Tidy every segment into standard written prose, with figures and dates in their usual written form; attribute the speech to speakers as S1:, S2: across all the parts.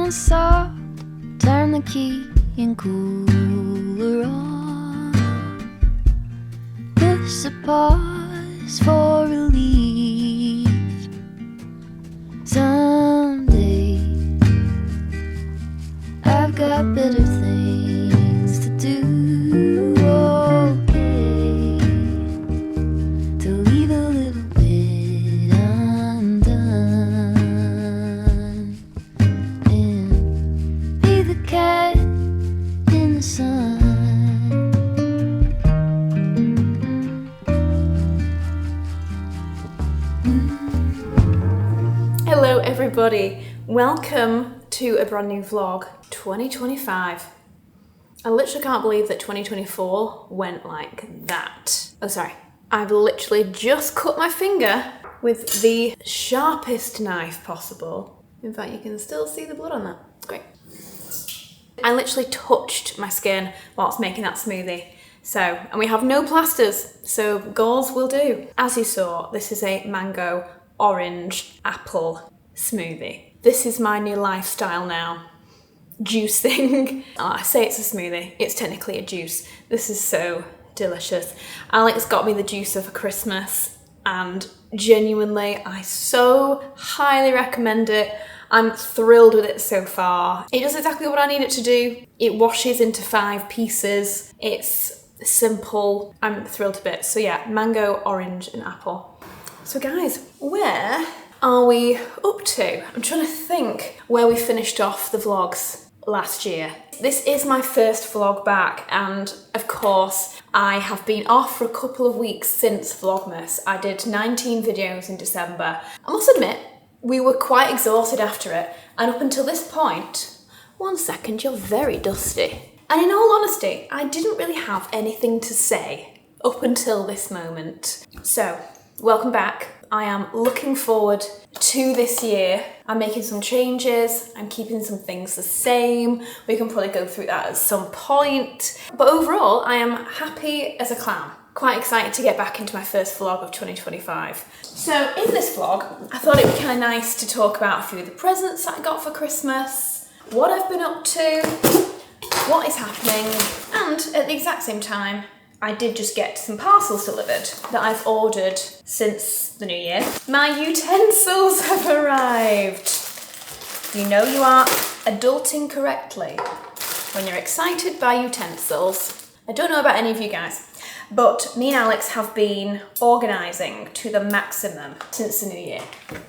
S1: is soft, turn the key and cooler on. This a pause for relief. Someday I've got better things to do. Okay, to leave a little bit undone and be the cat in the sun.
S2: Hello everybody, welcome to a brand new vlog, 2025. I literally can't believe that 2024 went like that. Oh sorry, I've literally just cut my finger with the sharpest knife possible. In fact, you can still see the blood on that, great. I literally touched my skin whilst making that smoothie. And we have no plasters, so gauze will do. As you saw, this is a mango, orange, apple smoothie. This is my new lifestyle now. Juicing. I say it's a smoothie, it's technically a juice. This is so delicious. Alex got me the juicer for Christmas and genuinely, I so highly recommend it. I'm thrilled with it so far. It does exactly what I need it to do. It washes into 5 pieces. It's simple. I'm thrilled to bits. So yeah, mango, orange and apple. So guys, where are we up to? I'm trying to think where we finished off the vlogs last year. This is my first vlog back and of course I have been off for a couple of weeks since Vlogmas. I did 19 videos in December. I must admit, we were quite exhausted after it and up until this point, one second, you're very dusty. And in all honesty, I didn't really have anything to say up until this moment. So, welcome back. I am looking forward to this year. I'm making some changes, I'm keeping some things the same. We can probably go through that at some point. But overall, I am happy as a clown. Quite excited to get back into my first vlog of 2025. So in this vlog, I thought it'd be kind of nice to talk about a few of the presents that I got for Christmas, what I've been up to, what is happening, and at the exact same time, I did just get some parcels delivered that I've ordered since the new year. My utensils have arrived. You know you are adulting correctly when you're excited by utensils. I don't know about any of you guys, but me and Alex have been organising to the maximum since the new year.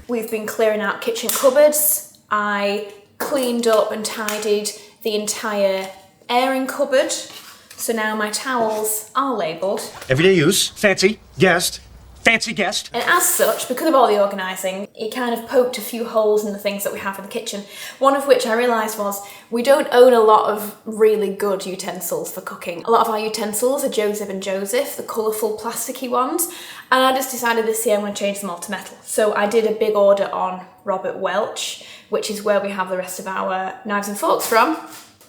S2: We've been clearing out kitchen cupboards. I cleaned up and tidied the entire airing cupboard. So now my towels are labelled.
S3: Everyday use, fancy guest.
S2: And as such, because of all the organising, it kind of poked a few holes in the things that we have in the kitchen. One of which I realised was we don't own a lot of really good utensils for cooking. A lot of our utensils are Joseph and Joseph, the colourful plasticky ones. And I just decided this year I'm going to change them all to metal. So I did a big order on Robert Welch, which is where we have the rest of our knives and forks from.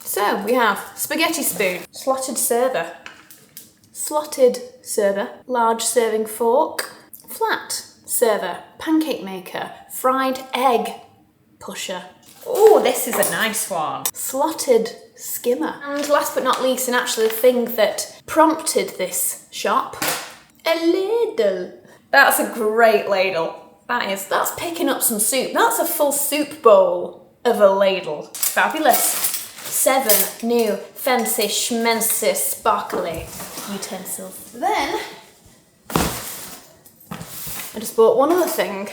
S2: So we have spaghetti spoon, slotted server, large serving fork, flat server, pancake maker, fried egg pusher. Oh, this is a nice one. Slotted skimmer. And last but not least, and actually the thing that prompted this shop, a ladle. That's a great ladle. That's picking up some soup. That's a full soup bowl of a ladle. Fabulous. 7 new fancy schmancy sparkly utensils. Then I just bought one other thing.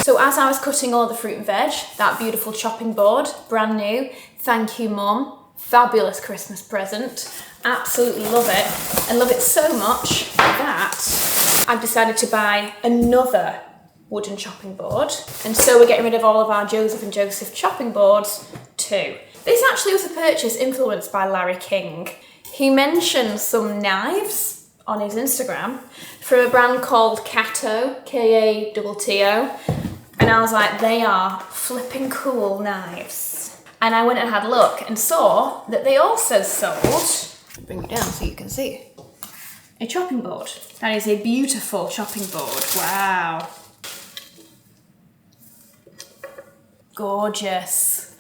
S2: So as I was cutting all the fruit and veg, that beautiful chopping board, brand new, thank you mum, fabulous Christmas present, absolutely love it, and love it so much that I've decided to buy another wooden chopping board, and so we're getting rid of all of our Joseph and Joseph chopping boards too. This actually was a purchase influenced by Larry King. He mentioned some knives on his Instagram from a brand called Kato, K-A-T-T-O, and I was like, they are flipping cool knives. And I went and had a look and saw that they also sold, bring it down so you can see, a chopping board. That is a beautiful chopping board, wow. Gorgeous.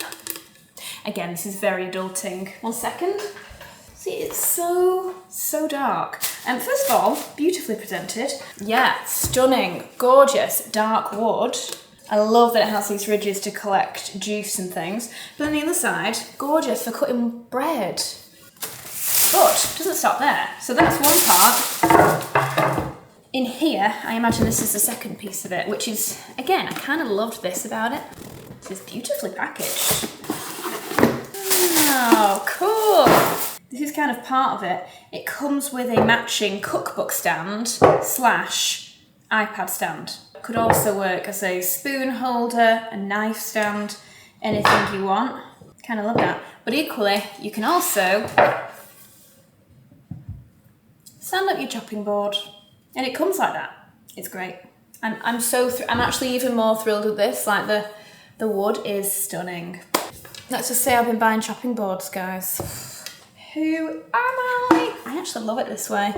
S2: Again, this is very adulting. 1 second. See, it's so dark. And first of all, beautifully presented. Yeah, stunning, gorgeous, dark wood. I love that it has these ridges to collect juice and things. But on the other side, gorgeous for cutting bread. But it doesn't stop there. So that's one part. In here, I imagine this is the second piece of it, which is, again, I kind of loved this about it. This is beautifully packaged. Oh, cool. This is kind of part of it. It comes with a matching cookbook stand / iPad stand. Could also work as a spoon holder, a knife stand, anything you want. Kind of love that. But equally, you can also stand up your chopping board, and it comes like that. It's great. I'm actually even more thrilled with this. Like the wood is stunning. Let's just say I've been buying chopping boards, guys. Who am I? I actually love it this way.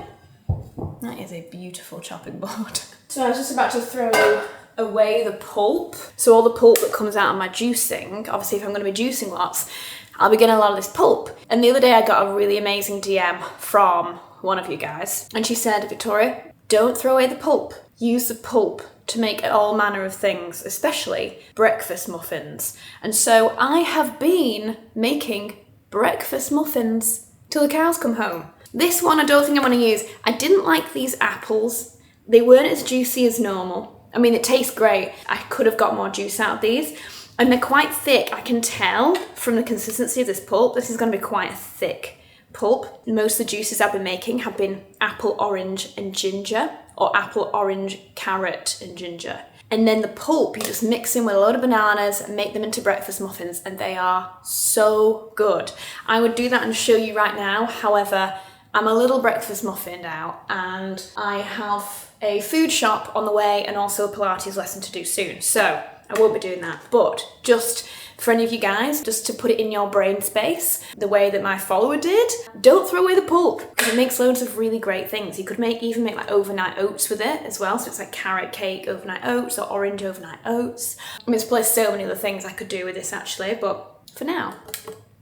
S2: That is a beautiful chopping board. So I was just about to throw away the pulp. So all the pulp that comes out of my juicing, obviously if I'm going to be juicing lots, I'll be getting a lot of this pulp. And the other day I got a really amazing DM from one of you guys. And she said, Victoria, don't throw away the pulp. Use the pulp to make all manner of things, especially breakfast muffins. And so I have been making breakfast muffins till the cows come home. This one I don't think I'm going to use. I didn't like these apples. They weren't as juicy as normal. I mean, it tastes great. I could have got more juice out of these. And they're quite thick. I can tell from the consistency of this pulp, this is going to be quite a thick pulp. Most of the juices I've been making have been apple, orange and ginger, or apple, orange, carrot and ginger. And then the pulp, you just mix in with a load of bananas and make them into breakfast muffins, and they are so good. I would do that and show you right now. However, I'm a little breakfast muffined out, and I have a food shop on the way and also a Pilates lesson to do soon. So I won't be doing that, but just for any of you guys, just to put it in your brain space, the way that my follower did, don't throw away the pulp, because it makes loads of really great things. You could even make like overnight oats with it as well. So it's like carrot cake overnight oats or orange overnight oats. I mean, there's so many other things I could do with this actually, but for now,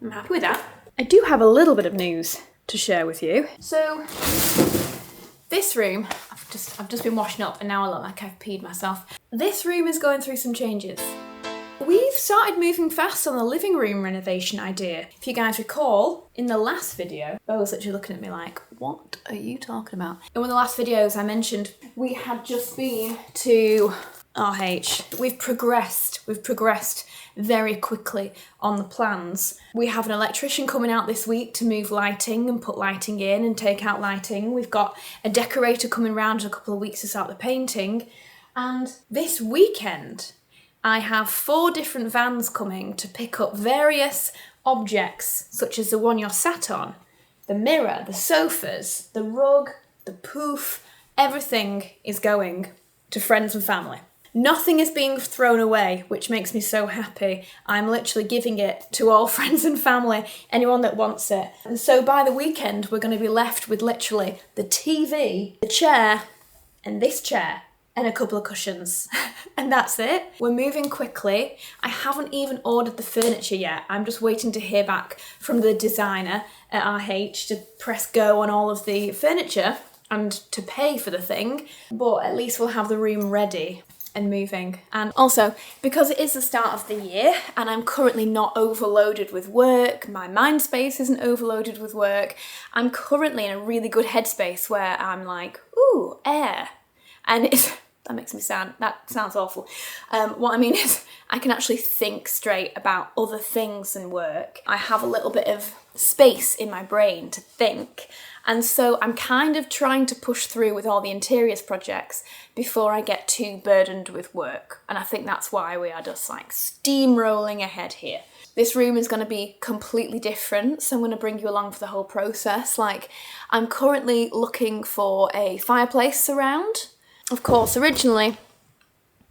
S2: I'm happy with that. I do have a little bit of news to share with you. So this room, I've just been washing up and now I look like I've peed myself. This room is going through some changes. We've started moving fast on the living room renovation idea. If you guys recall, in the last video, Bo was literally looking at me like, what are you talking about? In one of the last videos I mentioned we had just been to RH. We've progressed very quickly on the plans. We have an electrician coming out this week to move lighting and put lighting in and take out lighting. We've got a decorator coming round in a couple of weeks to start the painting. And this weekend, I have 4 different vans coming to pick up various objects, such as the one you're sat on, the mirror, the sofas, the rug, the poof. Everything is going to friends and family. Nothing is being thrown away, which makes me so happy. I'm literally giving it to all friends and family, anyone that wants it. And so by the weekend, we're going to be left with literally the TV, the chair, and this chair, and a couple of cushions. And that's it. We're moving quickly. I haven't even ordered the furniture yet. I'm just waiting to hear back from the designer at RH to press go on all of the furniture and to pay for the thing. But at least we'll have the room ready and moving. And also, because it is the start of the year and I'm currently not overloaded with work, my mind space isn't overloaded with work, I'm currently in a really good headspace where I'm like, ooh, air. And that sounds awful. What I mean is I can actually think straight about other things than work. I have a little bit of space in my brain to think. And so I'm kind of trying to push through with all the interiors projects before I get too burdened with work. And I think that's why we are just like steamrolling ahead here. This room is going to be completely different, so I'm going to bring you along for the whole process. Like, I'm currently looking for a fireplace surround. Of course, originally,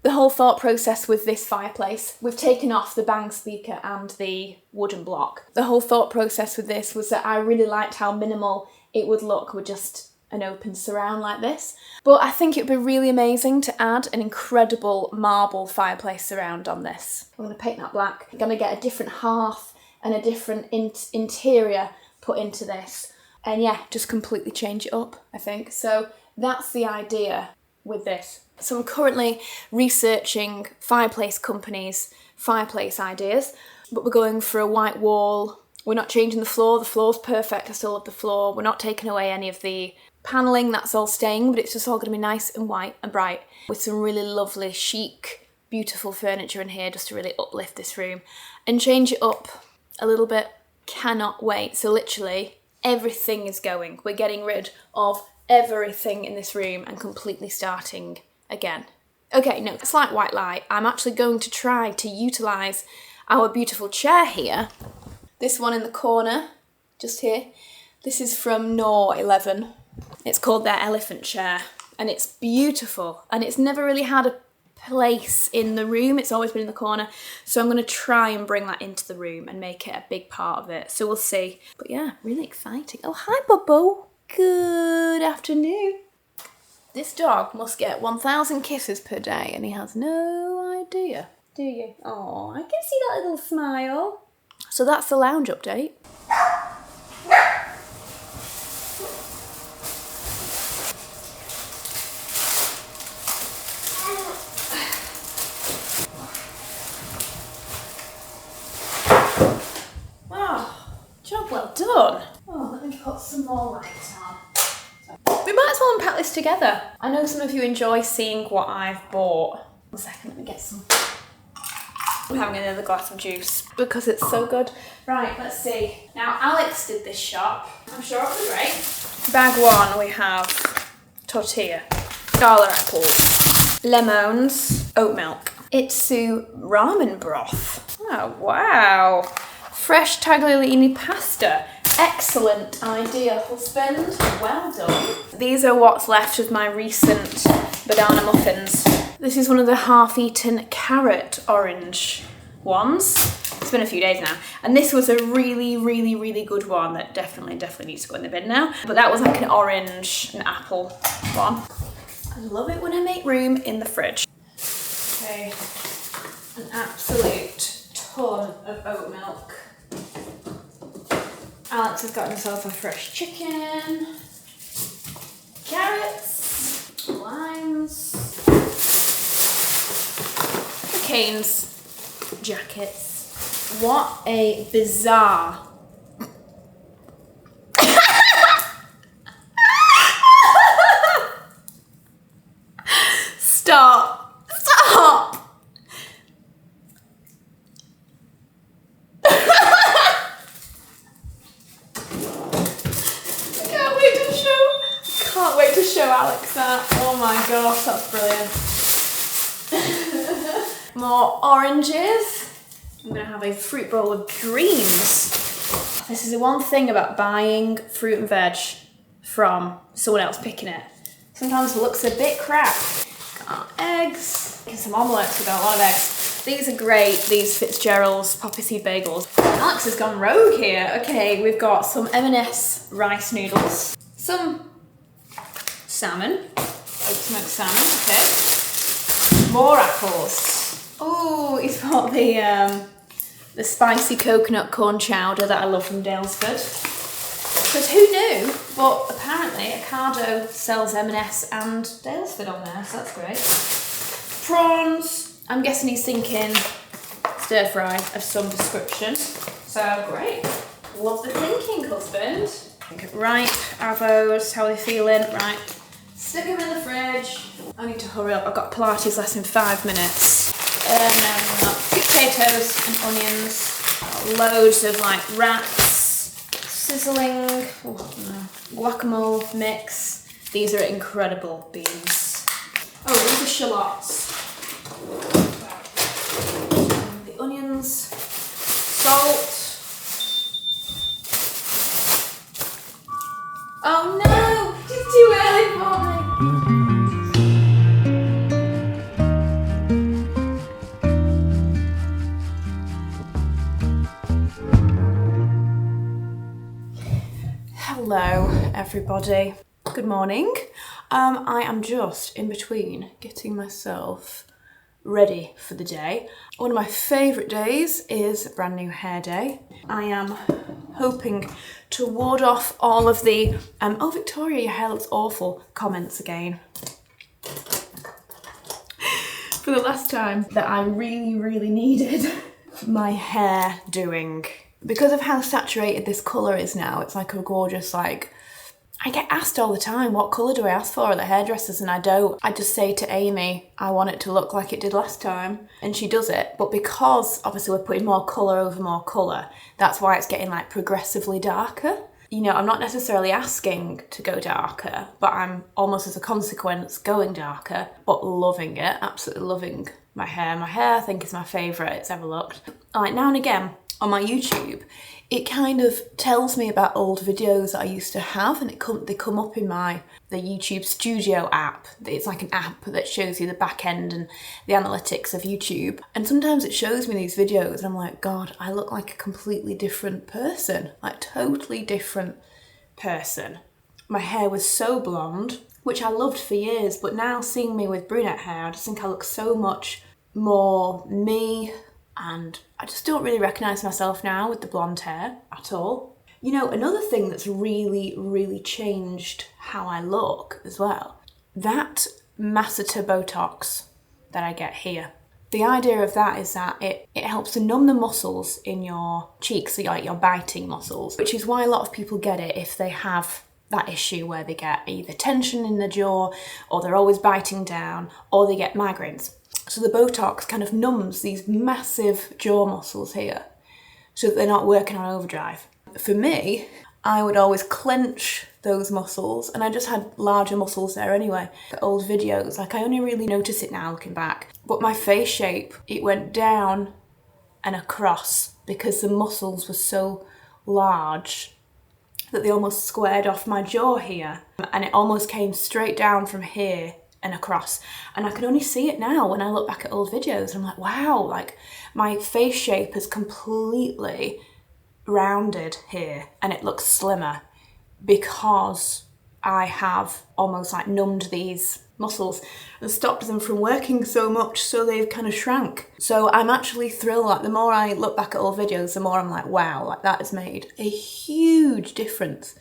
S2: the whole thought process with this fireplace, we've taken off the bang speaker and the wooden block. The whole thought process with this was that I really liked how minimal it would look with just an open surround like this. But I think it would be really amazing to add an incredible marble fireplace surround on this. I'm going to paint that black. I'm going to get a different hearth and a different interior put into this. And yeah, just completely change it up, I think. So that's the idea with this. So I'm currently researching fireplace companies, fireplace ideas, but we're going for a white wall. We're not changing the floor's perfect, I still love the floor. We're not taking away any of the paneling, that's all staying, but it's just all gonna be nice and white and bright with some really lovely, chic, beautiful furniture in here just to really uplift this room and change it up a little bit. Cannot wait. So literally everything is going. We're getting rid of everything in this room and completely starting again. Okay, no, slight white lie. I'm actually going to try to utilise our beautiful chair here. This one in the corner, just here. This is from Knorr 11. It's called their elephant chair and it's beautiful and it's never really had a place in the room. It's always been in the corner. So I'm going to try and bring that into the room and make it a big part of it. So we'll see. But yeah, really exciting. Oh, hi, Bobo. Good afternoon. This dog must get 1,000 kisses per day and he has no idea. Do you? Oh, I can see that little smile. So that's the lounge update. Oh, job well done. Oh, let me put some more light on. We might as well unpack this together. I know some of you enjoy seeing what I've bought. 1 second, let me get some. I'm having another glass of juice because it's so good. Right, let's see. Now, Alex did this shop. I'm sure it'll be great. Bag one, we have tortilla, gala apples, lemons, oat milk, Itsu ramen broth. Oh, wow. Fresh tagliolini pasta. Excellent idea, husband. Well done. These are what's left of my recent banana muffins. This is one of the half-eaten carrot orange ones. It's been a few days now. And this was a really, really, really good one that definitely needs to go in the bin now. But that was like an orange and apple one. I love it when I make room in the fridge. Okay, an absolute ton of oat milk. Alex has got himself a fresh chicken, carrots, limes, Cane's jackets. What a bizarre. Stop. Can't wait to show Alex that. Oh my gosh, that's brilliant. More oranges. I'm gonna have a fruit bowl of greens. This is the one thing about buying fruit and veg from someone else picking it. Sometimes it looks a bit crap. Got eggs, making some omelettes, we've got a lot of eggs. These are great, these Fitzgerald's poppy seed bagels. Alex has gone rogue here. Okay, we've got some M&S rice noodles, some salmon, oat smoked salmon, okay. More apples. Oh, he's got the spicy coconut corn chowder that I love from Dalesford. Because who knew? But apparently Ocado sells M&S and Dalesford on there, so that's great. Prawns. I'm guessing he's thinking stir fry of some description. So great. Love the thinking, husband. Ripe avos, how are they feeling? Right. Stick them in the fridge. I need to hurry up. I've got Pilates less than 5 minutes. Sweet potatoes and onions. Loads of like wraps, sizzling, guacamole mix. These are incredible beans. Oh, these are shallots. The onions, salt. Oh no, it's too early for me. Hello everybody, good morning. I am just in between getting myself ready for the day. One of my favourite days is a brand new hair day. I am hoping to ward off all of the, oh Victoria, your hair looks awful, comments again. For the last time that I really needed my hair doing. Because of how saturated this colour is now, it's like a gorgeous, like, I get asked all the time, what colour do I ask for at the hairdressers, and I don't. I just say to Amy, I want it to look like it did last time, and she does it. But because obviously we're putting more colour over more colour, that's why it's getting like progressively darker. You know, I'm not necessarily asking to go darker, but I'm almost as a consequence going darker, but loving it, absolutely loving my hair. My hair, I think, is my favourite it's ever looked. Like now and again on my YouTube, it kind of tells me about old videos that I used to have, and they come up in the YouTube Studio app. It's like an app that shows you the back end and the analytics of YouTube. And sometimes it shows me these videos and I'm like, God, I look like a completely different person, like totally different person. My hair was so blonde, which I loved for years, but now seeing me with brunette hair, I just think I look so much more me, and I just don't really recognise myself now with the blonde hair at all. You know, another thing that's really changed how I look as well, that masseter Botox that I get here. The idea of that is that it helps to numb the muscles in your cheeks, so like your biting muscles, which is why a lot of people get it if they have that issue where they get either tension in the jaw, or they're always biting down, or they get migraines. So the Botox kind of numbs these massive jaw muscles here so that they're not working on overdrive. For me, I would always clench those muscles, and I just had larger muscles there anyway. The old videos, like I only really notice it now looking back. But my face shape, it went down and across because the muscles were so large that they almost squared off my jaw here, and it almost came straight down from here and across. And I can only see it now when I look back at old videos. I'm like, wow, like my face shape is completely rounded here and it looks slimmer because I have almost like numbed these muscles and stopped them from working so much, so they've kind of shrank. So I'm actually thrilled. Like the more I look back at old videos, the more I'm like, wow, like that has made a huge difference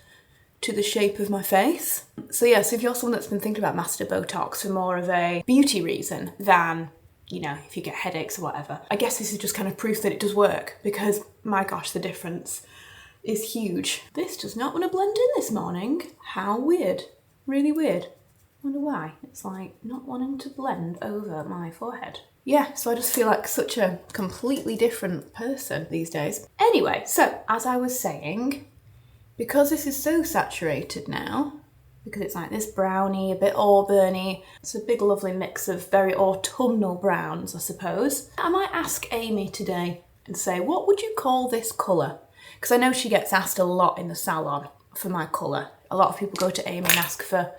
S2: to the shape of my face. So yes, if you're someone that's been thinking about masseter Botox for more of a beauty reason than, you know, if you get headaches or whatever, I guess this is just kind of proof that it does work, because my gosh, the difference is huge. This does not want to blend in this morning. How weird. Really weird. Wonder why. It's like not wanting to blend over my forehead. Yeah, so I just feel like such a completely different person these days. Anyway, so as I was saying, because this is so saturated now, because it's like this browny, a bit auburny, it's a big lovely mix of very autumnal browns, I suppose. I might ask Amy today and say, what would you call this colour? Because I know she gets asked a lot in the salon for my colour. A lot of people go to Amy and ask for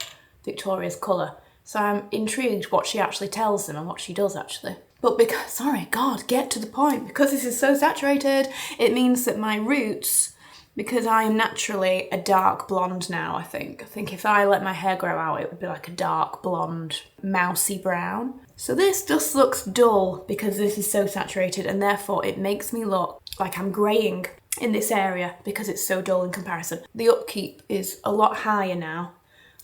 S2: Victoria's colour. So I'm intrigued what she actually tells them and what she does actually. But because, sorry, God, get to the point. Because this is so saturated, it means that my roots, because I am naturally a dark blonde now, I think. I think if I let my hair grow out, it would be like a dark blonde, mousy brown. So this just looks dull because this is so saturated, and therefore it makes me look like I'm greying in this area because it's so dull in comparison. The upkeep is a lot higher now.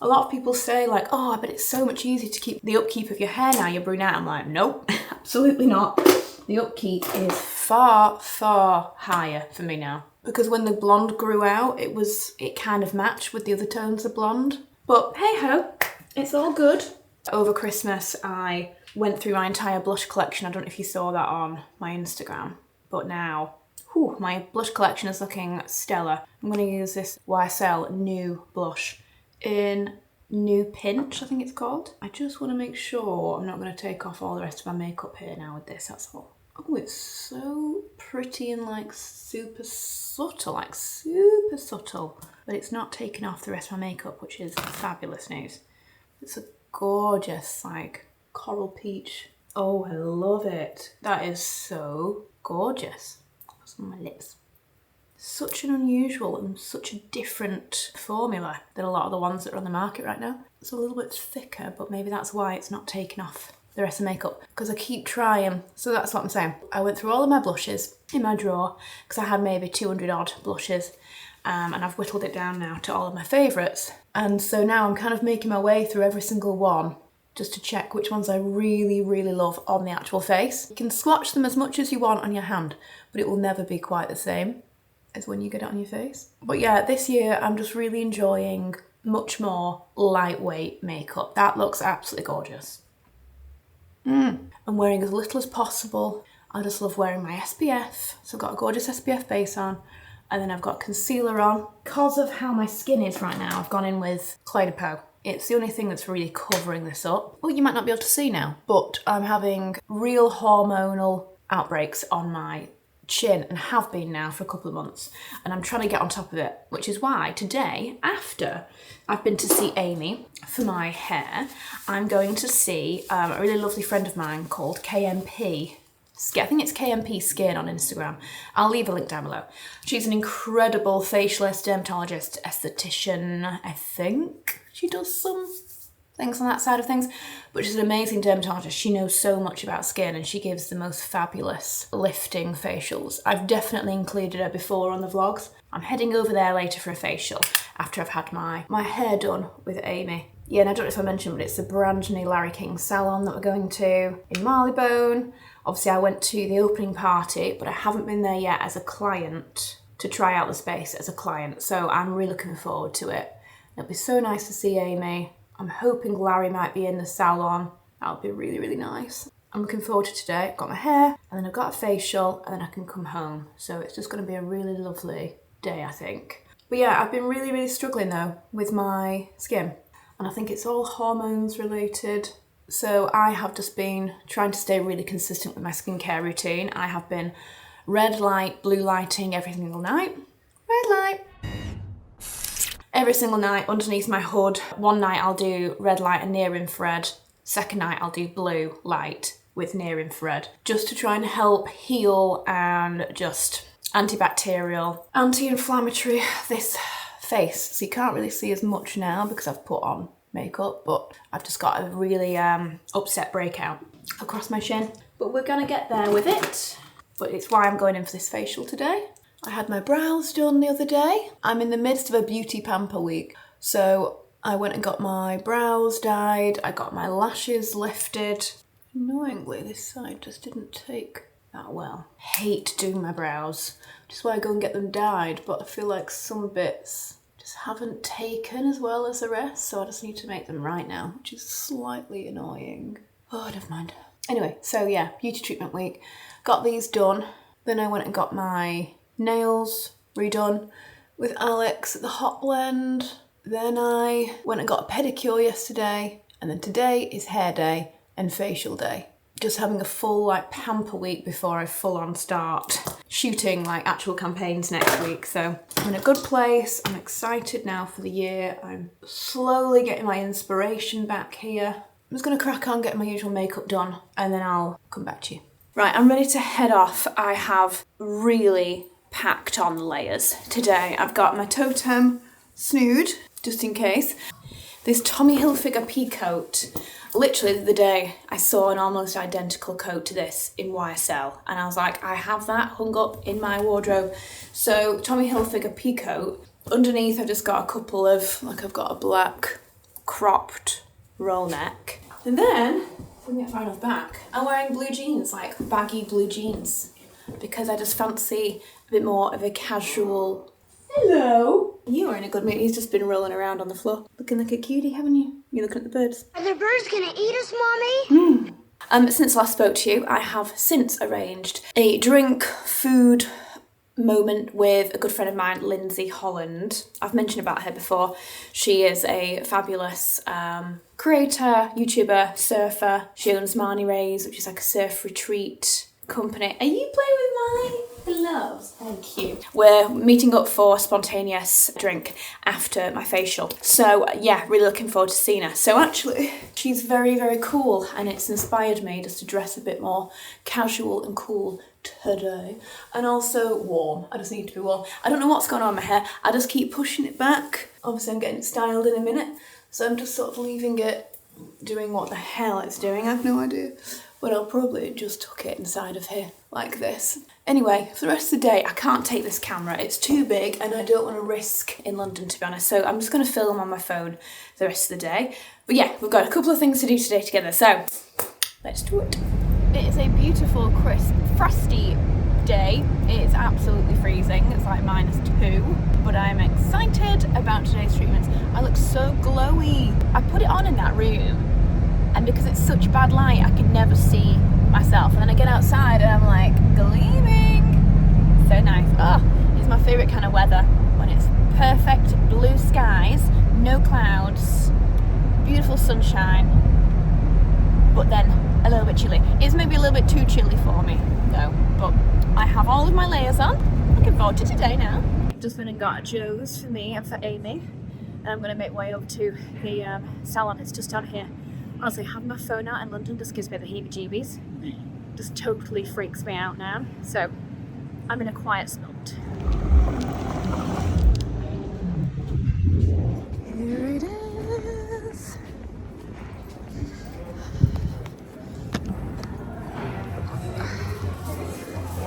S2: A lot of people say like, oh, but it's so much easier to keep the upkeep of your hair now you're brunette. I'm like, nope, absolutely not. The upkeep is far higher for me now. Because when the blonde grew out, it kind of matched with the other tones of blonde. But hey ho, it's all good. Over Christmas, I went through my entire blush collection. I don't know if you saw that on my Instagram, but now, whew, my blush collection is looking stellar. I'm gonna use this YSL New blush in New Pinch, I think it's called. I just wanna make sure I'm not gonna take off all the rest of my makeup here now with this, that's all. Oh, it's so pretty and like super subtle, but it's not taking off the rest of my makeup, which is fabulous news. It's a gorgeous like coral peach. Oh, I love it. That is so gorgeous. That's on my lips. Such an unusual and such a different formula than a lot of the ones that are on the market right now. It's a little bit thicker, but maybe that's why it's not taking off the rest of the makeup because I keep trying. So that's what I'm saying. I went through all of my blushes in my drawer because I had maybe 200 odd blushes, and I've whittled it down now to all of my favourites. And so now I'm kind of making my way through every single one just to check which ones I really, really love on the actual face. You can swatch them as much as you want on your hand, but it will never be quite the same as when you get it on your face. But yeah, this year I'm just really enjoying much more lightweight makeup. That looks absolutely gorgeous. I'm wearing as little as possible. I just love wearing my SPF. So I've got a gorgeous SPF base on, and then I've got concealer on. Because of how my skin is right now, I've gone in with Clé de Peau. It's the only thing that's really covering this up. Well, you might not be able to see now, but I'm having real hormonal outbreaks on my chin and have been now for a couple of months, and I'm trying to get on top of it, which is why today, after I've been to see Amy for my hair, I'm going to see a really lovely friend of mine called KMP. I think it's KMP Skin on Instagram. I'll leave a link down below. She's an incredible facialist, dermatologist, esthetician, I think. She does some things on that side of things, but she's an amazing dermatologist. She knows so much about skin and she gives the most fabulous lifting facials. I've definitely included her before on the vlogs. I'm heading over there later for a facial after I've had my hair done with Amy. Yeah, and I don't know if I mentioned, but it's the brand new Larry King salon that we're going to in Marylebone. Obviously I went to the opening party, but I haven't been there yet as a client to try out the space as a client. So I'm really looking forward to it. It'll be so nice to see Amy. I'm hoping Larry might be in the salon. That'll be really, really nice. I'm looking forward to today. I've got my hair, and then I've got a facial, and then I can come home. So it's just going to be a really lovely day, I think. But yeah, I've been really, really struggling though with my skin. And I think it's all hormones related. So I have just been trying to stay really consistent with my skincare routine. I have been red light, blue lighting every single night. Red light. Every single night underneath my hood. One night I'll do red light and near infrared. Second night I'll do blue light with near infrared. Just to try and help heal and just antibacterial, anti-inflammatory this face. So you can't really see as much now because I've put on makeup, but I've just got a really upset breakout across my chin. But we're gonna get there with it. But it's why I'm going in for this facial today. I had my brows done the other day. I'm in the midst of a beauty pamper week. So I went and got my brows dyed. I got my lashes lifted. Annoyingly, this side just didn't take that well. Hate doing my brows, which is why I go and get them dyed. But I feel like some bits just haven't taken as well as the rest. So I just need to make them right now, which is slightly annoying. Oh, never mind. Anyway, so yeah, beauty treatment week. Got these done. Then I went and got my nails redone with Alex at the Hot Blend. Then I went and got a pedicure yesterday, and then today is hair day and facial day. Just having a full like pamper week before I full on start shooting like actual campaigns next week. So I'm in a good place. I'm excited now for the year. I'm slowly getting my inspiration back here. I'm just gonna crack on getting my usual makeup done and then I'll come back to you. Right, I'm ready to head off. I have really packed on layers today. I've got my Totem Snood, just in case. This Tommy Hilfiger pea coat. Literally the other day, I saw an almost identical coat to this in YSL. And I was like, I have that hung up in my wardrobe. So Tommy Hilfiger pea coat. Underneath, I've just got a couple of, like I've got a black cropped roll neck. And then, if we can get far enough back, I'm wearing blue jeans, like baggy blue jeans. Because I just fancy a bit more of a casual. Hello. You are in a good mood. He's just been rolling around on the floor. Looking like a cutie, haven't you? You're looking at the birds.
S4: Are the birds gonna eat us, Mommy?
S2: Since last spoke to you, I have since arranged a drink, food moment with a good friend of mine, Lindsay Holland. I've mentioned about her before. She is a fabulous creator, YouTuber, surfer. She owns Marnie Rays, which is like a surf retreat company. Are you playing with my gloves? Thank you. We're meeting up for a spontaneous drink after my facial. So yeah, really looking forward to seeing her. So actually, she's very, very cool and it's inspired me just to dress a bit more casual and cool today. And also warm. I just need to be warm. I don't know what's going on with my hair. I just keep pushing it back. Obviously I'm getting it styled in a minute. So I'm just sort of leaving it doing what the hell it's doing. I have no idea. But I'll probably just tuck it inside of here like this. Anyway, for the rest of the day, I can't take this camera. It's too big and I don't want to risk in London, to be honest. So I'm just going to film on my phone the rest of the day. But yeah, we've got a couple of things to do today together. So let's do it. It is a beautiful, crisp, frosty day. It's absolutely freezing. It's like -2. But I'm excited about today's treatments. I look so glowy. I put it on in that room. And because it's such bad light, I can never see myself. And then I get outside and I'm like gleaming. So nice. Oh, it's my favourite kind of weather. When it's perfect blue skies, no clouds, beautiful sunshine, but then a little bit chilly. It's maybe a little bit too chilly for me though, but I have all of my layers on. Looking forward to today now. Just been and got a Joe's for me and for Amy. And I'm going to make way over to the salon. It's just down here. Honestly, having my phone out in London just gives me the heebie-jeebies. Just totally freaks me out now. So, I'm in a quiet spot. Here it is.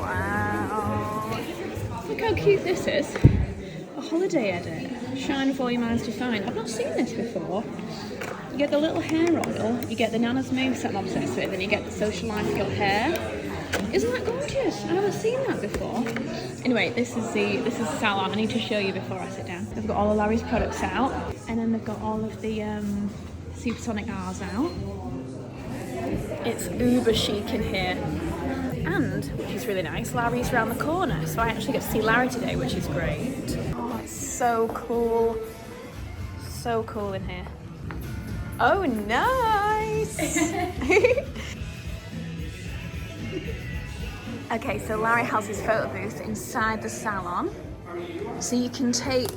S2: Wow. Look how cute this is. A holiday edit. Shine before your mind's defined. I've not seen this before. You get the little hair oil, you get the Nana's Mousse that I'm obsessed with, and you get the Social Life for your hair. Isn't that gorgeous? I haven't seen that before. Anyway, this is the salon. I need to show you before I sit down. They've got all of Larry's products out, and then they've got all of the Supersonic R's out. It's uber chic in here. And, which is really nice, Larry's around the corner, so I actually get to see Larry today, which is great. Oh, it's so cool. So cool in here. Oh, nice! Okay, so Larry has his photo booth inside the salon, so you can take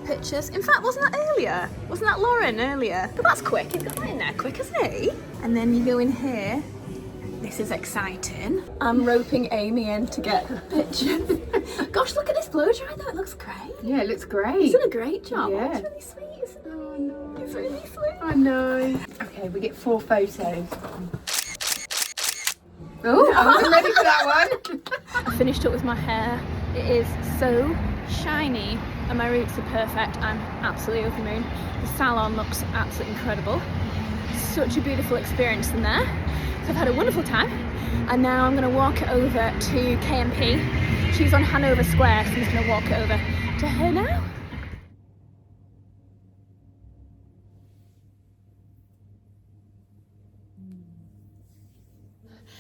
S2: pictures. In fact, wasn't that earlier? Wasn't that Lauren earlier? But that's quick, he's got that in there quick, hasn't he? And then you go in here. This is exciting. I'm roping Amy in to get a picture. Gosh, look at this blow dry though, it looks great.
S5: Yeah, it looks great.
S2: He's done a great job.
S5: Yeah.
S2: It's really sweet, isn't it? Oh no. It's really sweet.
S5: I know. Okay, we get 4 photos. Oh, I wasn't ready for that one.
S2: I finished up with my hair. It is so shiny and my roots are perfect. I'm absolutely over the moon. The salon looks absolutely incredible. Such a beautiful experience in there. So I've had a wonderful time. And now I'm going to walk over to KMP. She's on Hanover Square, so I'm just going to walk over to her now.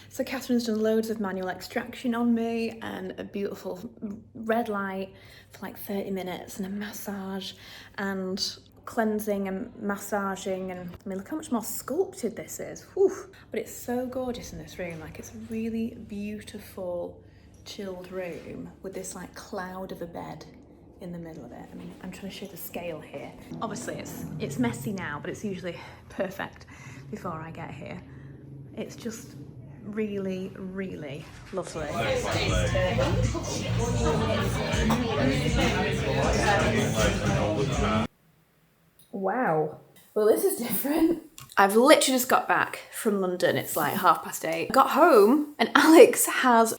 S2: So Catherine's done loads of manual extraction on me and a beautiful red light for like 30 minutes and a massage and cleansing and massaging, and I mean look how much more sculpted this is. Whew. But it's so gorgeous in this room. Like it's a really beautiful chilled room with this like cloud of a bed in the middle of it. I mean, I'm trying to show the scale here. Obviously it's messy now, but it's usually perfect before I get here. It's just really, really lovely. Wow. Well, this is different. I've literally just got back from London. It's like 8:30. I got home and Alex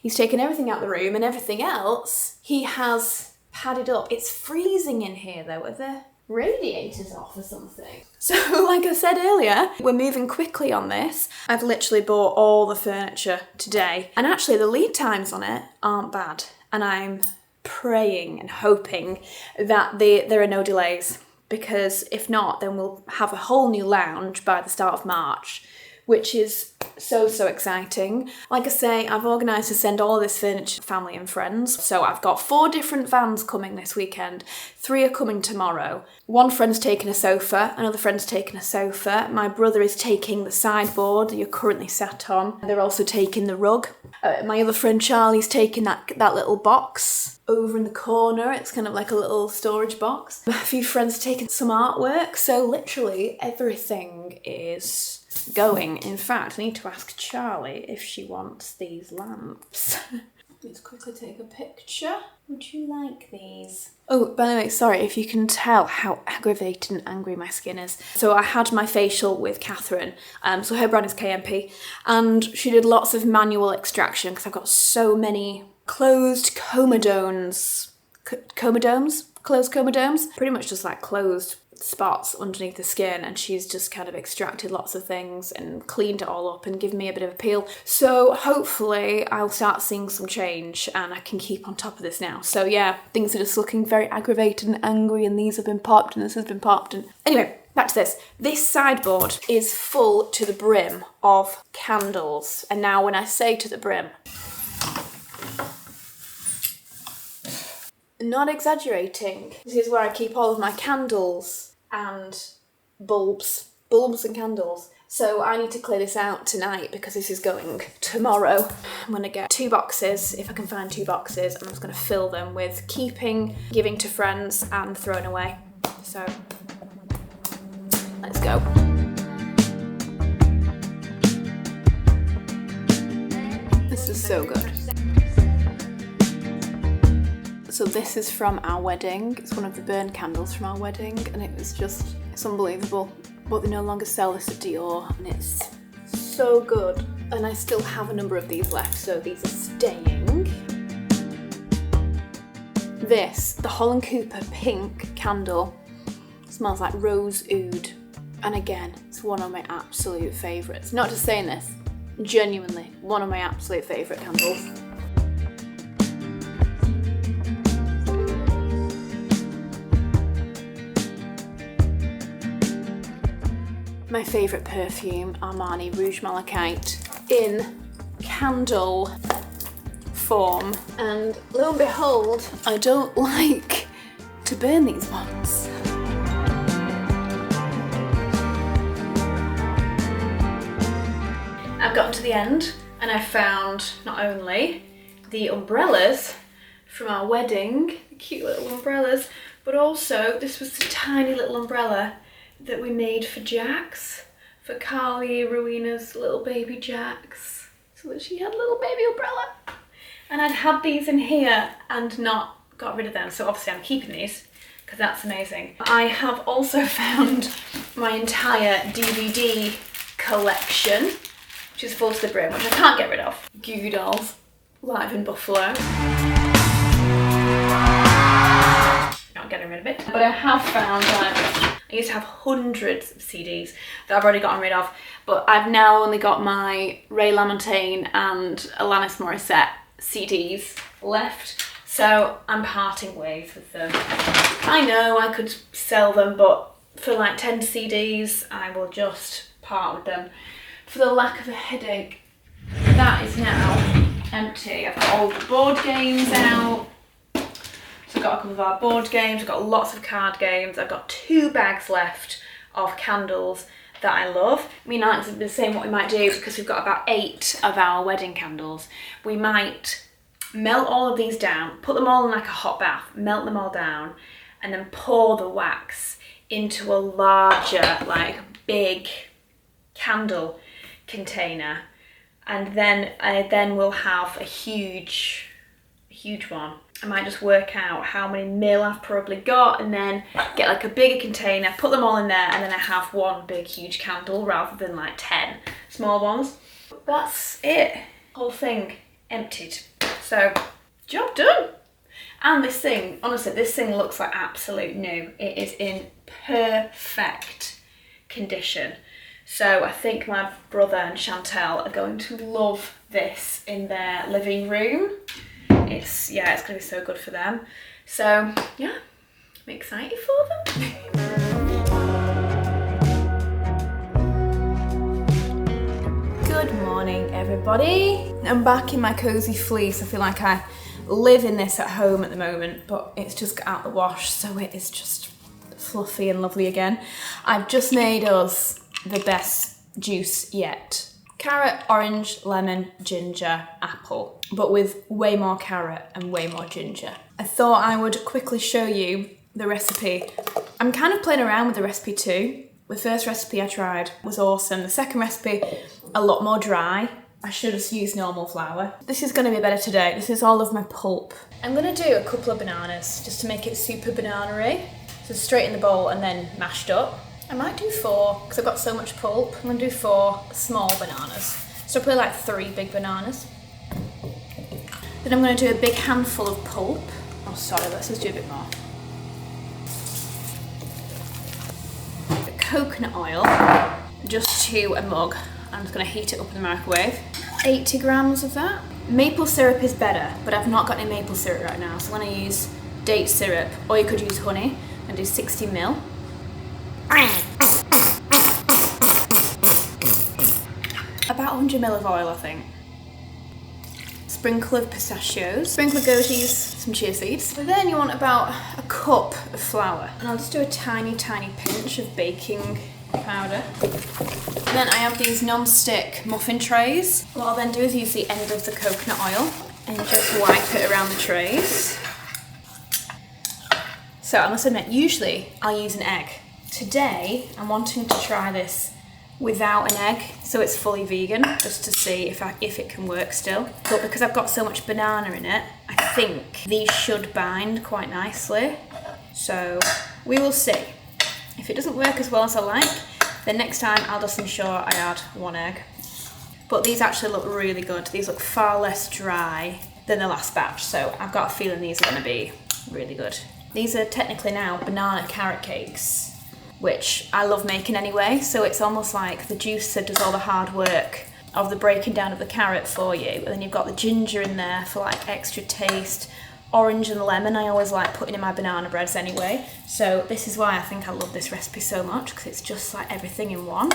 S2: he's taken everything out the room and everything else he has padded up. It's freezing in here though. Are the radiators off or something? So like I said earlier, we're moving quickly on this. I've literally bought all the furniture today. And actually the lead times on it aren't bad. And I'm praying and hoping that there are no delays. Because if not, then we'll have a whole new lounge by the start of March, which is so exciting. Like I say, I've organised to send all of this furniture to family and friends. So I've got 4 different vans coming this weekend. 3 are coming tomorrow. One friend's taking a sofa, another friend's taking a sofa. My brother is taking the sideboard that you're currently sat on. They're also taking the rug. My other friend Charlie's taking that little box over in the corner. It's kind of like a little storage box. A few friends are taking some artwork. So literally everything is going. In fact, I need to ask Charlie if she wants these lamps. Let's quickly take a picture. Would you like these? Oh, by the way, sorry if you can tell how aggravated and angry my skin is. So I had my facial with Catherine, so her brand is KMP, and she did lots of manual extraction because I've got so many closed comedones. Closed comedones? Pretty much just like closed spots underneath the skin, and she's just kind of extracted lots of things and cleaned it all up and given me a bit of a peel. So hopefully I'll start seeing some change and I can keep on top of this now. So yeah, things are just looking very aggravated and angry, and these have been popped and this has been popped. And anyway, back to this. This sideboard is full to the brim of candles. And now when I say to the brim, not exaggerating, this is where I keep all of my candles and bulbs and candles. So I need to clear this out tonight because this is going tomorrow. I'm gonna get 2 boxes, if I can find 2 boxes, and I'm just gonna fill them with keeping, giving to friends and throwing away. So let's go. This is so good. So this is from our wedding. It's one of the burn candles from our wedding, and it's unbelievable. But they no longer sell this at Dior, and it's so good. And I still have a number of these left, so these are staying. This, the Holland Cooper pink candle, smells like rose oud. And again, it's one of my absolute favourites. Not just saying this, genuinely, one of my absolute favourite candles. My favourite perfume, Armani Rouge Malachite, in candle form. And lo and behold, I don't like to burn these ones. I've gotten to the end and I found not only the umbrellas from our wedding, the cute little umbrellas, but also this was the tiny little umbrella that we made for Jax, for Carly, Rowena's little baby Jax, so that she had a little baby umbrella. And I'd had these in here and not got rid of them, so obviously I'm keeping these because that's amazing. I have also found my entire DVD collection, which is full to the brim, which I can't get rid of. Goo Goo Dolls, Live in Buffalo. Not getting rid of it, but I have found I used to have hundreds of CDs that I've already gotten rid of, but I've now only got my Ray LaMontagne and Alanis Morissette CDs left, so I'm parting ways with them. I know I could sell them, but for like 10 CDs, I will just part with them for the lack of a headache. That is now empty. I've got all the board games out. So I've got a couple of our board games, I've got lots of card games, I've got 2 bags left of candles that I love. We might be saying what we might do, because we've got about 8 of our wedding candles. We might melt all of these down, put them all in like a hot bath, melt them all down, and then pour the wax into a larger, like big candle container. And then we'll have a huge one. I might just work out how many mil I've probably got and then get like a bigger container, put them all in there, and then I have one big huge candle rather than like 10 small ones. That's it. Whole thing emptied. So, job done. And this thing, honestly, this thing looks like absolute new. It is in perfect condition. So I think my brother and Chantel are going to love this in their living room. It's gonna be so good for them. So yeah, I'm excited for them. Good morning, everybody. I'm back in my cozy fleece. I feel like I live in this at home at the moment, but it's just got out the wash, so it is just fluffy and lovely again. I've just made us the best juice yet. Carrot, orange, lemon, ginger, apple, but with way more carrot and way more ginger. I thought I would quickly show you the recipe. I'm kind of playing around with the recipe too. The first recipe I tried was awesome. The second recipe, a lot more dry. I should have used normal flour. This is going to be better today. This is all of my pulp. I'm going to do a couple of bananas just to make it super banana-y. So straight in the bowl and then mashed up. I might do 4 because I've got so much pulp. I'm going to do 4 small bananas. So probably like 3 big bananas. Then I'm going to do a big handful of pulp. Oh, sorry, let's just do a bit more. The coconut oil, just to a mug. I'm just going to heat it up in the microwave. 80 grams of that. Maple syrup is better, but I've not got any maple syrup right now, so I'm going to use date syrup, or you could use honey, and do 60 ml. About 100 ml of oil, I think. Sprinkle of pistachios, sprinkle of goatees, some chia seeds. But then you want about a cup of flour. And I'll just do a tiny, tiny pinch of baking powder. And then I have these non-stick muffin trays. What I'll then do is use the end of the coconut oil and just wipe it around the trays. So I must admit, usually I'll use an egg. Today, I'm wanting to try this without an egg, so it's fully vegan, just to see if it can work still. But because I've got so much banana in it, I think these should bind quite nicely. So we will see. If it doesn't work as well as I like, then next time I'll just ensure I add 1 egg. But these actually look really good. These look far less dry than the last batch, so I've got a feeling these are going to be really good. These are technically now banana carrot cakes, which I love making anyway, so it's almost like the juicer does all the hard work of the breaking down of the carrot for you, and then you've got the ginger in there for like extra taste. Orange and lemon I always like putting in my banana breads anyway, so this is why I think I love this recipe so much, because it's just like everything in one.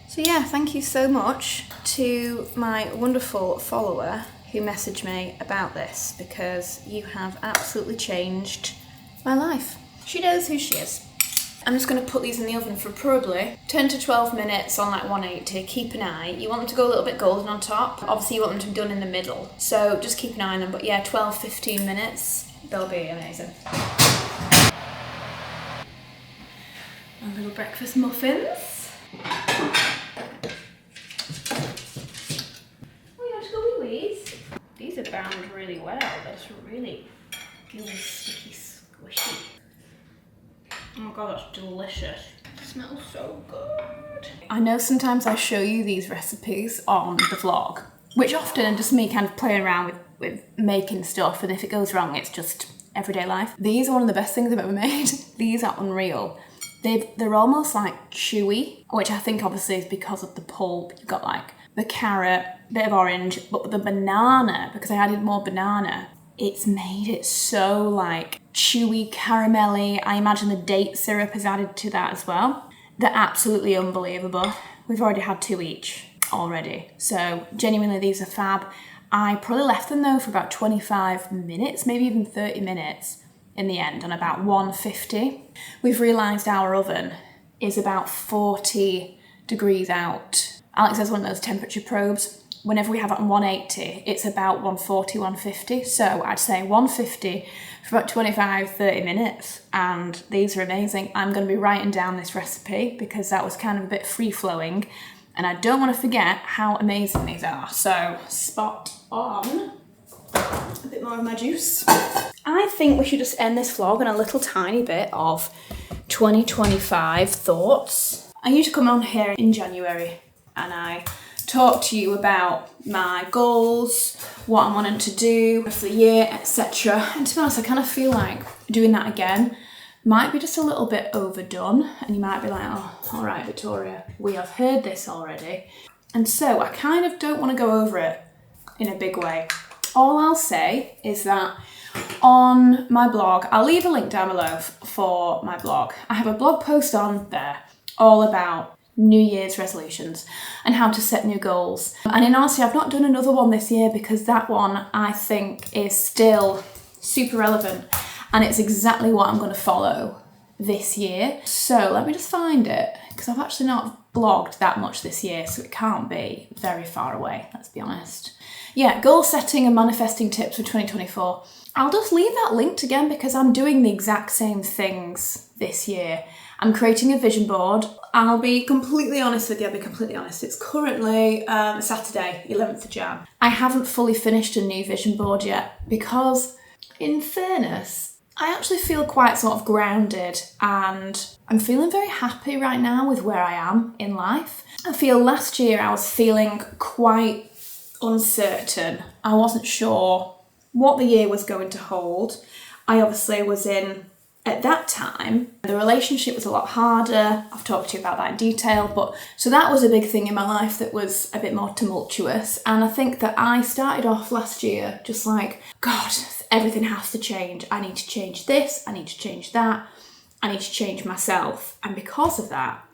S2: So yeah, thank you so much to my wonderful follower who messaged me about this, because you have absolutely changed my life. She knows who she is. I'm just going to put these in the oven for probably 10 to 12 minutes on like 180. Keep an eye. You want them to go a little bit golden on top. Obviously you want them to be done in the middle. So just keep an eye on them. But yeah, 12-15 minutes. They'll be amazing. My little breakfast muffins. Oh, you want to go with these? These are bound really well. They're just really gooey, sticky, squishy. Oh my god, that's delicious. It smells so good. I know sometimes I show you these recipes on the vlog, which often are just me kind of playing around with making stuff, and if it goes wrong, it's just everyday life. These are one of the best things I've ever made. These are unreal. They're almost like chewy, which I think obviously is because of the pulp. You've got like the carrot, bit of orange, but the banana, because I added more banana, it's made it so like chewy, caramelly. I imagine the date syrup is added to that as well. They're absolutely unbelievable. We've already had 2 each already. So genuinely, these are fab. I probably left them though for about 25 minutes, maybe even 30 minutes in the end, on about 150. We've realised our oven is about 40 degrees out. Alex has one of those temperature probes. Whenever we have it on 180, it's about 140, 150. So I'd say 150 for about 25, 30 minutes. And these are amazing. I'm going to be writing down this recipe because that was kind of a bit free-flowing. And I don't want to forget how amazing these are. So spot on. A bit more of my juice. I think we should just end this vlog on a little tiny bit of 2025 thoughts. I usually come on here in January and I talk to you about my goals, what I'm wanting to do for the year, etc. And to be honest, I kind of feel like doing that again might be just a little bit overdone, and you might be like, oh, all right, Victoria, we have heard this already. And so I kind of don't want to go over it in a big way. All I'll say is that on my blog, I'll leave a link down below for my blog. I have a blog post on there all about New Year's resolutions and how to set new goals. And in honesty, I've not done another one this year because that one I think is still super relevant and it's exactly what I'm going to follow this year. So let me just find it, because I've actually not blogged that much this year, so it can't be very far away, let's be honest. Yeah, goal setting and manifesting tips for 2024. I'll just leave that linked again because I'm doing the exact same things this year I'm creating a vision board. I'll be completely honest with you, It's currently Saturday, 11th of Jan. I haven't fully finished a new vision board yet because, in fairness, I actually feel quite sort of grounded and I'm feeling very happy right now with where I am in life. I feel last year I was feeling quite uncertain. I wasn't sure what the year was going to hold. I obviously was in, at that time, the relationship was a lot harder. I've talked to you about that in detail, but so that was a big thing in my life that was a bit more tumultuous. And I think that I started off last year just like, God, everything has to change. I need to change this, I need to change that, I need to change myself. And because of that,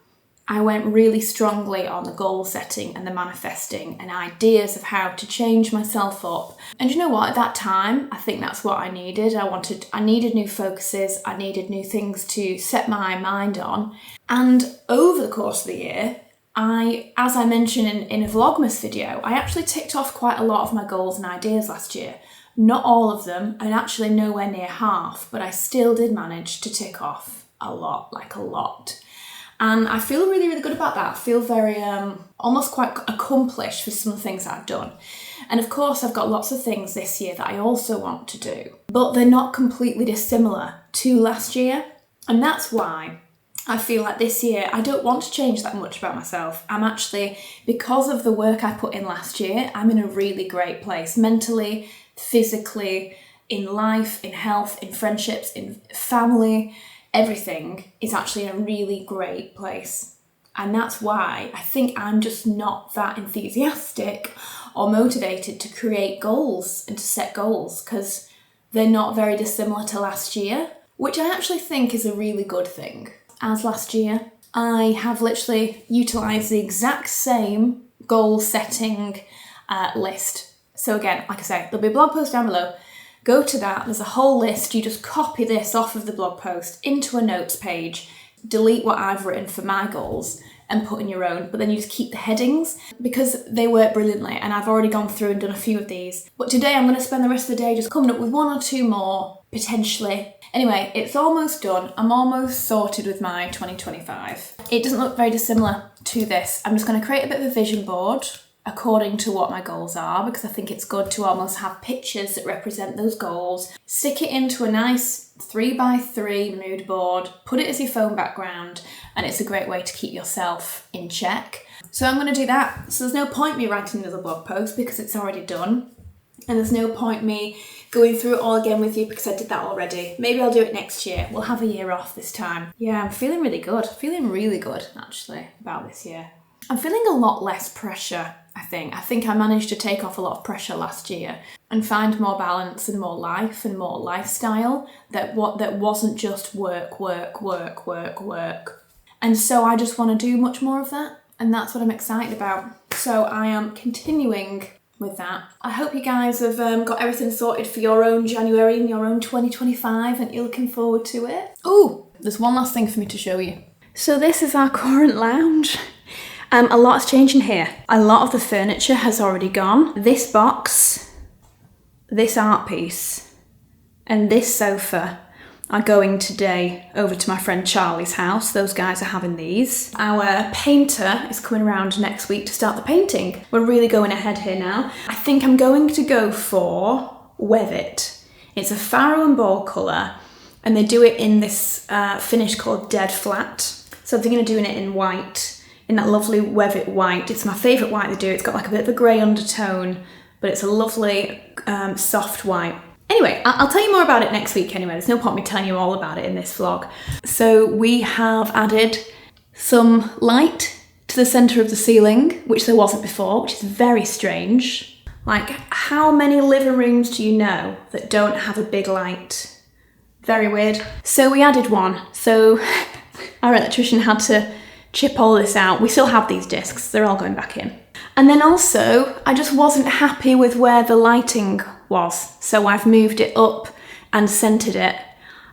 S2: I went really strongly on the goal setting and the manifesting and ideas of how to change myself up. And you know what, at that time, I think that's what I needed. I needed new focuses, I needed new things to set my mind on. And over the course of the year, as I mentioned in a Vlogmas video, I actually ticked off quite a lot of my goals and ideas last year. Not all of them, and actually nowhere near half, but I still did manage to tick off a lot, like a lot. And I feel really, really good about that. I feel very, almost quite accomplished with some of the things that I've done. And of course, I've got lots of things this year that I also want to do, but they're not completely dissimilar to last year. And that's why I feel like this year, I don't want to change that much about myself. I'm actually, because of the work I put in last year, I'm in a really great place mentally, physically, in life, in health, in friendships, in family. Everything is actually in a really great place. And that's why I think I'm just not that enthusiastic or motivated to create goals and to set goals because they're not very dissimilar to last year, which I actually think is a really good thing. As last year, I have literally utilised the exact same goal setting list. So again, like I say, there'll be a blog post down below. Go to that, there's a whole list, you just copy this off of the blog post into a notes page, delete what I've written for my goals and put in your own, but then you just keep the headings because they work brilliantly and I've already gone through and done a few of these. But today I'm going to spend the rest of the day just coming up with one or two more, potentially. Anyway, it's almost done. I'm almost sorted with my 2025. It doesn't look very dissimilar to this. I'm just going to create a bit of a vision board according to what my goals are, because I think it's good to almost have pictures that represent those goals. Stick it into a nice 3x3 mood board, put it as your phone background, and it's a great way to keep yourself in check. So I'm going to do that. So there's no point me writing another blog post because it's already done. And there's no point me going through it all again with you because I did that already. Maybe I'll do it next year. We'll have a year off this time. Yeah, I'm feeling really good. Feeling really good, actually, about this year. I'm feeling a lot less pressure, I think. I think I managed to take off a lot of pressure last year and find more balance and more life and more lifestyle that wasn't just work. And so I just want to do much more of that. And that's what I'm excited about. So I am continuing with that. I hope you guys have got everything sorted for your own January and your own 2025 and you're looking forward to it. Oh, there's one last thing for me to show you. So this is our current lounge. A lot's changing here. A lot of the furniture has already gone. This box, this art piece, and this sofa are going today over to my friend Charlie's house. Those guys are having these. Our painter is coming around next week to start the painting. We're really going ahead here now. I think I'm going to go for Weathit. It's a Faro and Ball colour, and they do it in this finish called Dead Flat. So I'm thinking of doing it in white, in that lovely Weathit white. It's my favourite white they do. It's got like a bit of a grey undertone, but it's a lovely soft white. Anyway, I'll tell you more about it next week anyway. There's no point me telling you all about it in this vlog. So we have added some light to the centre of the ceiling, which there wasn't before, which is very strange. Like, how many living rooms do you know that don't have a big light? Very weird. So we added one. So our electrician had to chip all this out. We still have these discs, they're all going back in. And then also, I just wasn't happy with where the lighting was. So I've moved it up and centered it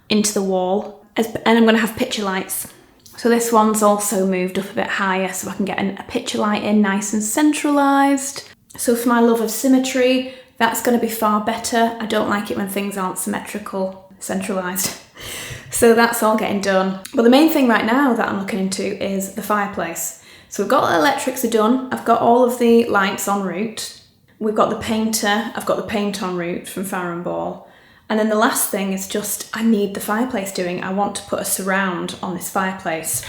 S2: into the wall. And I'm gonna have picture lights. So this one's also moved up a bit higher so I can get a picture light in nice and centralized. So for my love of symmetry, that's gonna be far better. I don't like it when things aren't symmetrical, centralized. So that's all getting done. But the main thing right now that I'm looking into is the fireplace. So we've got the electrics are done. I've got all of the lights en route. We've got the painter. I've got the paint en route from Farrow & Ball. And then the last thing is just, I need the fireplace doing. I want to put a surround on this fireplace.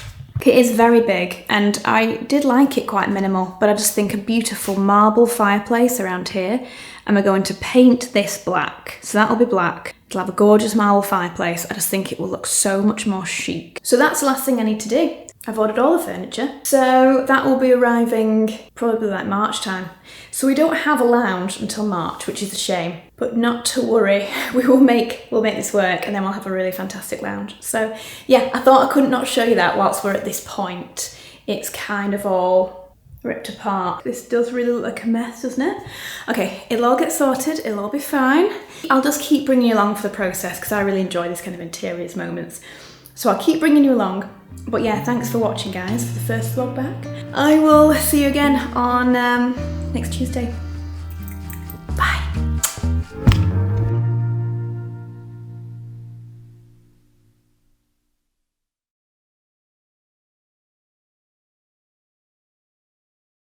S2: It is very big and I did like it quite minimal, but I just think a beautiful marble fireplace around here. And we're going to paint this black. So that'll be black. It'll have a gorgeous marble fireplace. I just think it will look so much more chic. So that's the last thing I need to do. I've ordered all the furniture. So that will be arriving probably like March time. So we don't have a lounge until March, which is a shame. But not to worry, we'll make this work and then we'll have a really fantastic lounge. So yeah, I thought I couldn't not show you that whilst we're at this point. It's kind of all ripped apart. This does really look like a mess, doesn't it? Okay, it'll all get sorted, it'll all be fine. I'll just keep bringing you along for the process because I really enjoy this kind of interiors moments. So I'll keep bringing you along. But yeah, thanks for watching guys for the first vlog back. I will see you again on next Tuesday.